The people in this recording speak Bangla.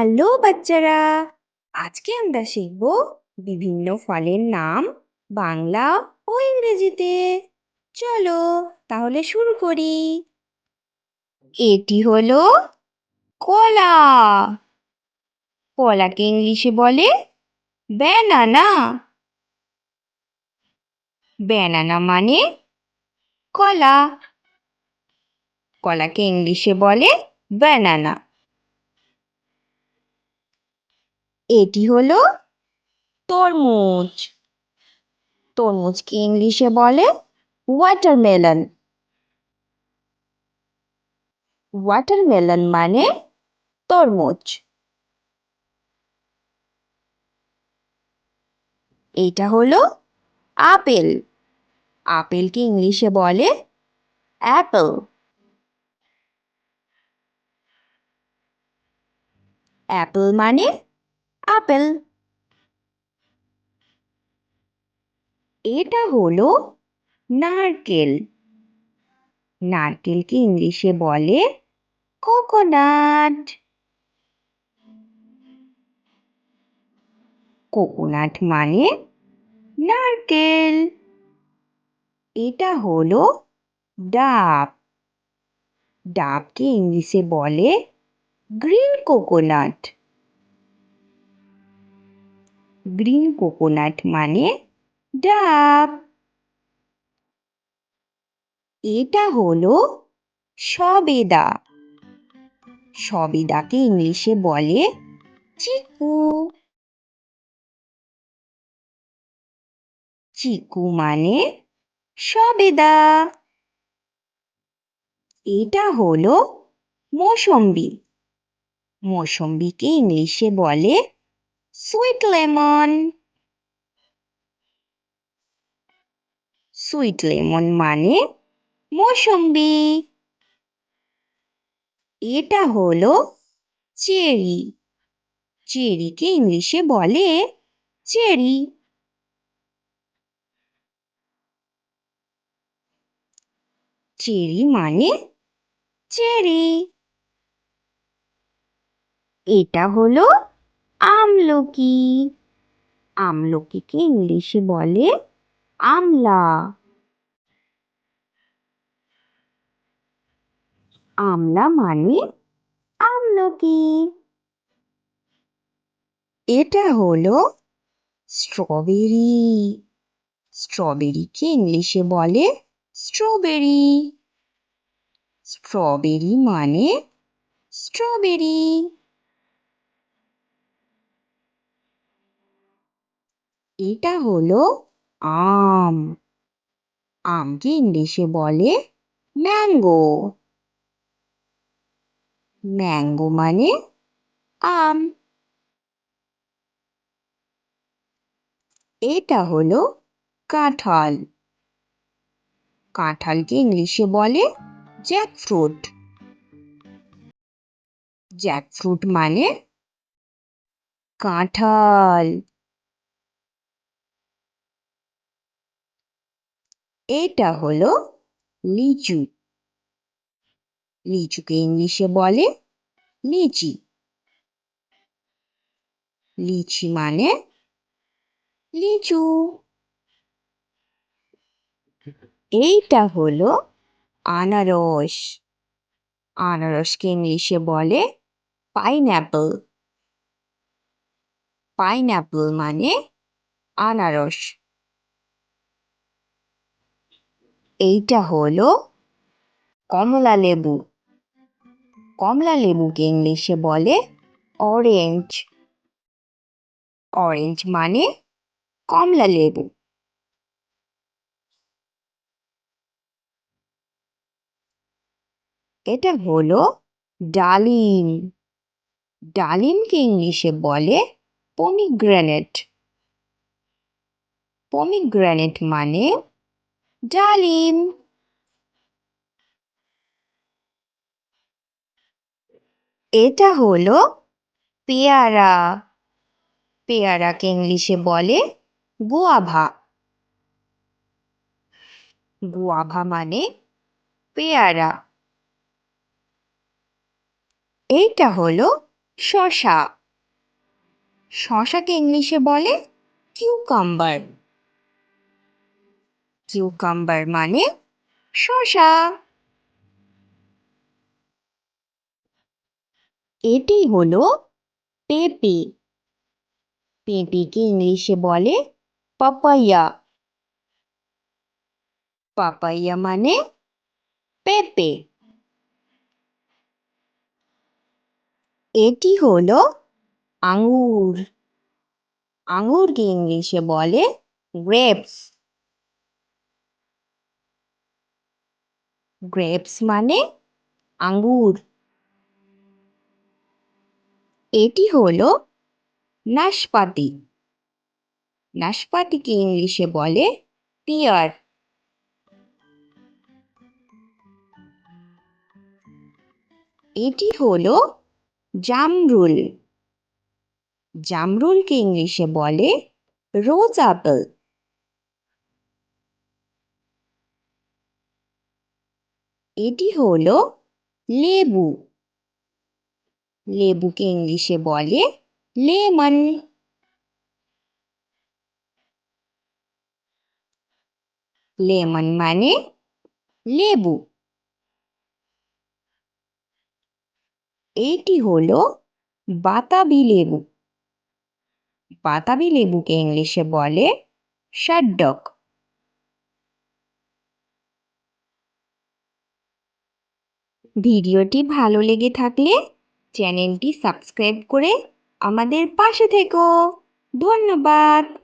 হ্যালো বাচ্চারা, আজকে আমরা শিখব বিভিন্ন ফলের নাম বাংলা ও ইংরেজিতে। চলো তাহলে শুরু করি। এটি হলো কলা। কলাকে ইংলিশে বলে ব্যানানা। ব্যানানা মানে কলা। কলাকে ইংলিশে বলে ব্যানানা। এটি হলো তরমুজ। তরমুজকে ইংলিশে বলে ওয়াটারমেলন। ওয়াটারমেলন মানে তরমুজ। এটা হলো আপেল। আপেলকে ইংলিশে বলে অ্যাপেল। অ্যাপেল মানে আপেল। এটা হলো নারকেল। নারকেলকে ইংলিশে বলে কোকোনাট। কোকোনাট মানে নারকেল। এটা হলো ডাব। ডাবকে ইংলিশে বলে গ্রিন কোকোনাট। গ্রিন কোকোনাট মানে ডাব। এটা হলো সবেদা। সবেদাকে ইংলিশে বলে চিকু। চিকু মানে সবেদা। এটা হলো মৌসম্বি। মৌসম্বিকে ইংলিশে বলে সুইট লেমন। সুইট লেমন মানে মৌসম্বি। এটা হলো চেরি। চেরিকে ইংলিশে বলে চেরি। চেরি মানে চেরি। এটা হলো আমলকি। আমলকিকে ইংলিশে বলে আমলা। আমলা মানে আমলকি। এটা হলো স্ট্রবেরি। স্ট্রবেরিকে ইংলিশে বলে স্ট্রবেরি। স্ট্রবেরি মানে স্ট্রবেরি। এটা হলো আম। আমকে ইংলিশে বলে ম্যাঙ্গো। ম্যাঙ্গো মানে আম। এটা হলো কাঁঠাল। কাঁঠালকে ইংলিশে বলে জ্যাকফ্রুট। জ্যাকফ্রুট মানে কাঁঠাল। এটা হলো লিচু। লিচুকে ইংলিশে বলে লিচি। লিচি মানে লিচু। এইটা হলো আনারস। আনারসকে ইংলিশে বলে পাইনঅ্যাপল। পাইনঅ্যাপল মানে আনারস। এইটা হলো কমলা লেবু। কমলা লেবুকে ইংলিশে বলে অরেঞ্জ। অরেঞ্জ মানে কমলা লেবু। এটা হলো ডালিম। ডালিমকে ইংলিশে বলে পমিগ্রেনেট। পমিগ্রেনেট মানে ডালিম। এটা হলো পেয়ারা। পেয়ারাকে ইংলিশে বলে গুয়াভা। গুয়াভা মানে পেয়ারা। এইটা হলো শসা। শসাকে ইংলিশে বলে কিউকাম্বার। কিউকাম্বার মানে শসা। এটি হলো পেঁপে। পেঁপেকে ইংলিশে বলে পাপাইয়া। পাপাইয়া মানে পেঁপে। এটি হলো আঙ্গুর। আঙ্গুরকে ইংলিশে বলে গ্রেপস। গ্রেপস মানে আঙ্গুর। এটি হলো নাশপাতি। নাশপাতিকে ইংলিশে বলে পিয়ার। এটি হলো জামরুল। জামরুলকে ইংলিশে বলে রোজ আপেল। এটি হলো লেবু। লেবুকে ইংলিশে বলে লেমন। লেমন মানে লেবু। এটি হলো বাতাবি লেবু। বাতাবি লেবুকে ইংলিশে বলে শাড্ডক। ভিডিওটি ভালো লেগে থাকলে চ্যানেলটি সাবস্ক্রাইব করে আমাদের পাশে থেকো। ধন্যবাদ।